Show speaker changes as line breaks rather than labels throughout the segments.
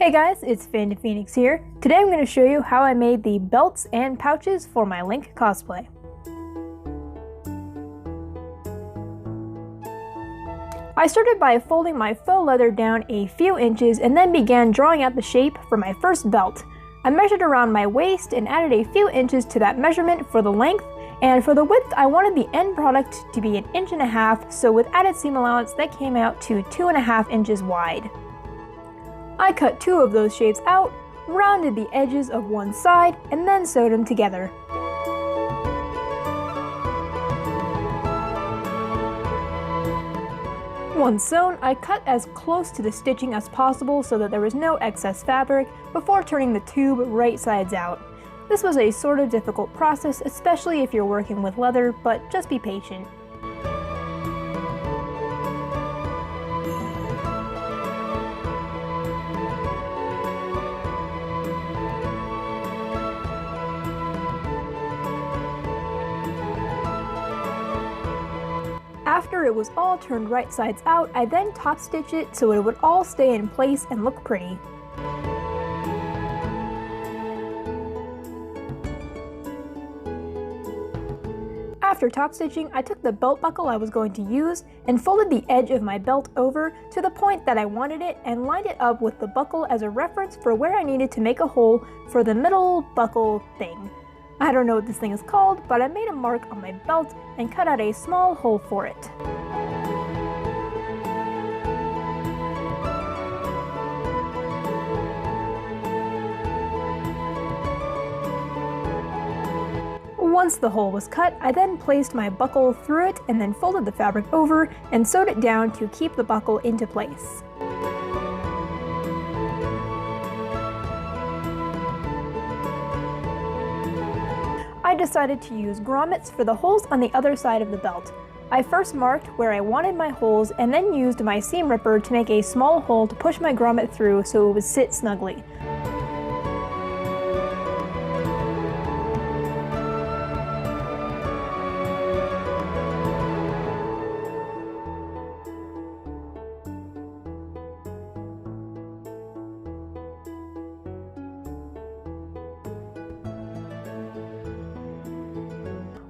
Hey guys, it's Phoenix here. Today I'm going to show you how I made the belts and pouches for my Link cosplay. I started by folding my faux leather down a few inches and then began drawing out the shape for my first belt. I measured around my waist and added a few inches to that measurement for the length, and for the width I wanted the end product to be 1.5 inches, so with added seam allowance that came out to 2.5 inches wide. I cut 2 of those shapes out, rounded the edges of one side, and then sewed them together. Once sewn, I cut as close to the stitching as possible so that there was no excess fabric before turning the tube right sides out. This was a sort of difficult process, especially if you're working with leather, but just be patient. After it was all turned right sides out, I then top stitched it so it would all stay in place and look pretty. After top stitching, I took the belt buckle I was going to use and folded the edge of my belt over to the point that I wanted it and lined it up with the buckle as a reference for where I needed to make a hole for the middle buckle thing. I don't know what this thing is called, but I made a mark on my belt and cut out a small hole for it. Once the hole was cut, I then placed my buckle through it and then folded the fabric over and sewed it down to keep the buckle into place. I decided to use grommets for the holes on the other side of the belt. I first marked where I wanted my holes and then used my seam ripper to make a small hole to push my grommet through so it would sit snugly.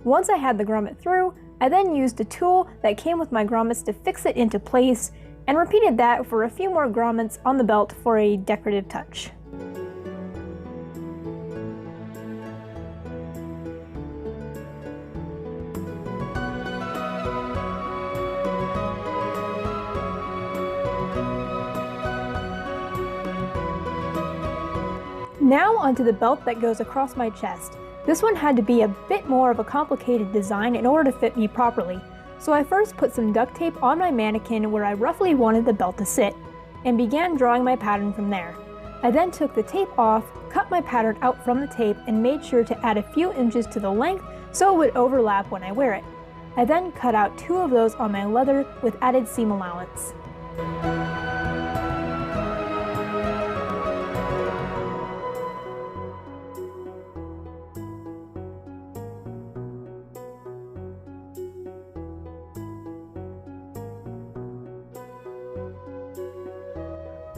Once I had the grommet through, I then used a tool that came with my grommets to fix it into place, and repeated that for a few more grommets on the belt for a decorative touch. Now onto the belt that goes across my chest. This one had to be a bit more of a complicated design in order to fit me properly, so I first put some duct tape on my mannequin where I roughly wanted the belt to sit, and began drawing my pattern from there. I then took the tape off, cut my pattern out from the tape, and made sure to add a few inches to the length so it would overlap when I wear it. I then cut out 2 of those on my leather with added seam allowance.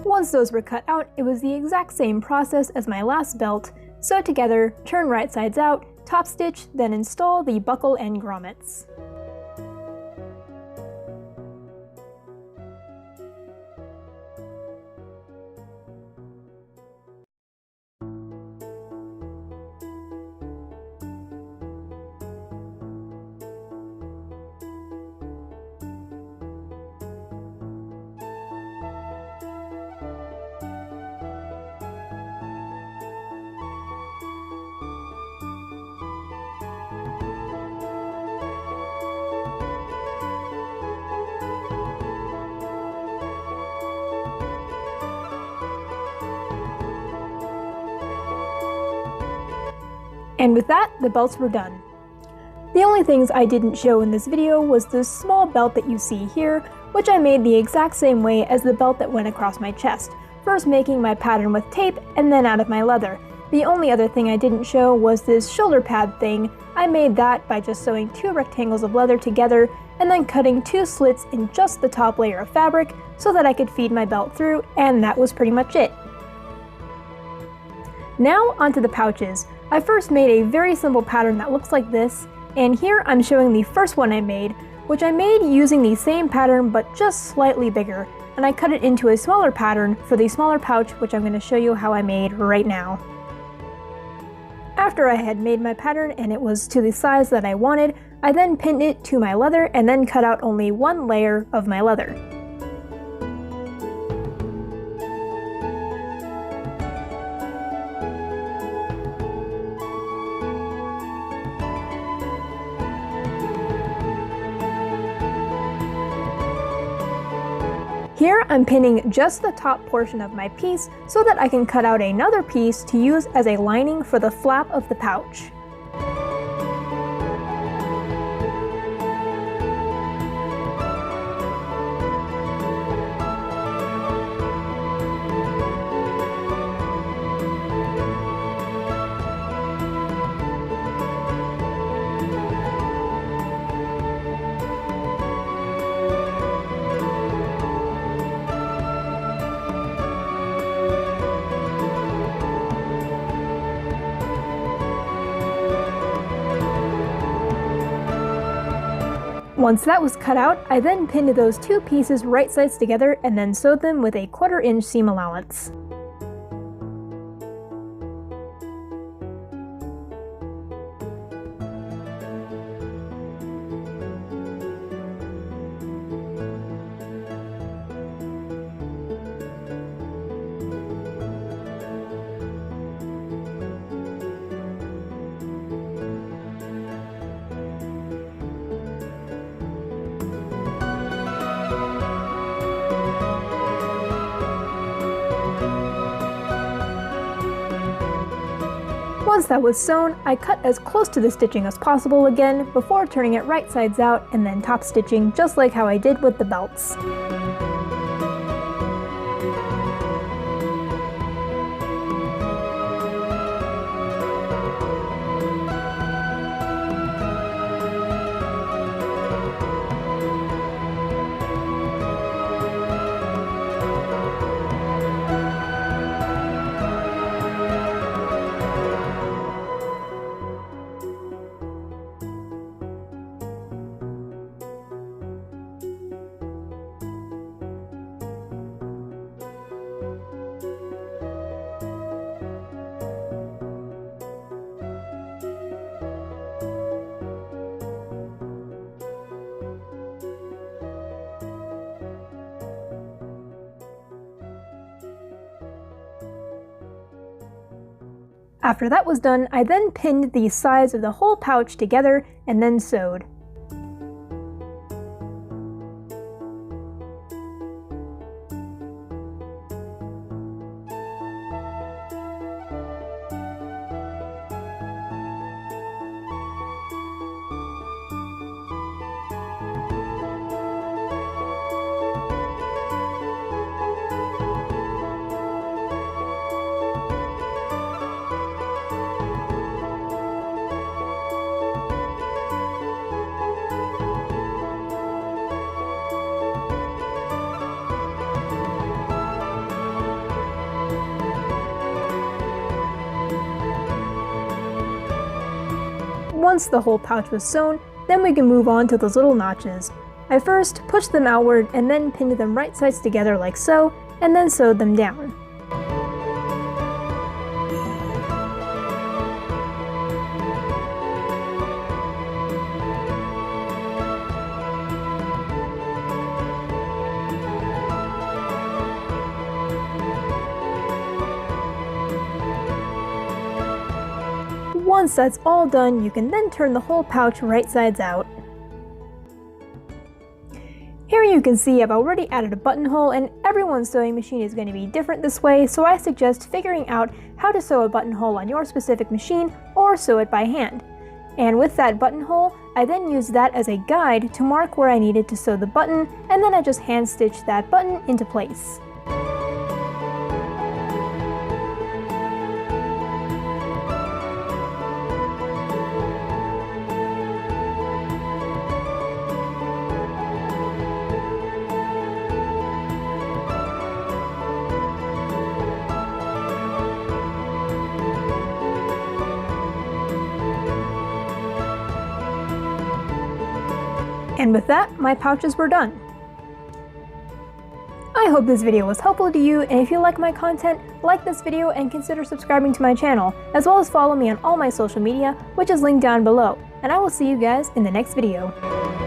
Once those were cut out, it was the exact same process as my last belt. Sew together, turn right sides out, top stitch, then install the buckle and grommets. And with that, the belts were done. The only things I didn't show in this video was this small belt that you see here, which I made the exact same way as the belt that went across my chest, first making my pattern with tape and then out of my leather. The only other thing I didn't show was this shoulder pad thing. I made that by just sewing 2 rectangles of leather together and then cutting 2 slits in just the top layer of fabric so that I could feed my belt through, and that was pretty much it. Now onto the pouches. I first made a very simple pattern that looks like this, and here I'm showing the first one I made, which I made using the same pattern but just slightly bigger, and I cut it into a smaller pattern for the smaller pouch, which I'm going to show you how I made right now. After I had made my pattern and it was to the size that I wanted, I then pinned it to my leather and then cut out only one layer of my leather. Here I'm pinning just the top portion of my piece so that I can cut out another piece to use as a lining for the flap of the pouch. Once that was cut out, I then pinned those two pieces right sides together and then sewed them with a 1/4 inch seam allowance. Once that was sewn, I cut as close to the stitching as possible again before turning it right sides out and then top stitching just like how I did with the belts. After that was done, I then pinned the sides of the whole pouch together and then sewed. Once the whole pouch was sewn, then we can move on to those little notches. I first pushed them outward and then pinned them right sides together like so, and then sewed them down. Once that's all done, you can then turn the whole pouch right sides out. Here you can see I've already added a buttonhole, and everyone's sewing machine is going to be different this way, so I suggest figuring out how to sew a buttonhole on your specific machine or sew it by hand. And with that buttonhole, I then used that as a guide to mark where I needed to sew the button, and then I just hand stitched that button into place. And with that, my pouches were done. I hope this video was helpful to you, and if you like my content, like this video and consider subscribing to my channel, as well as follow me on all my social media, which is linked down below. And I will see you guys in the next video.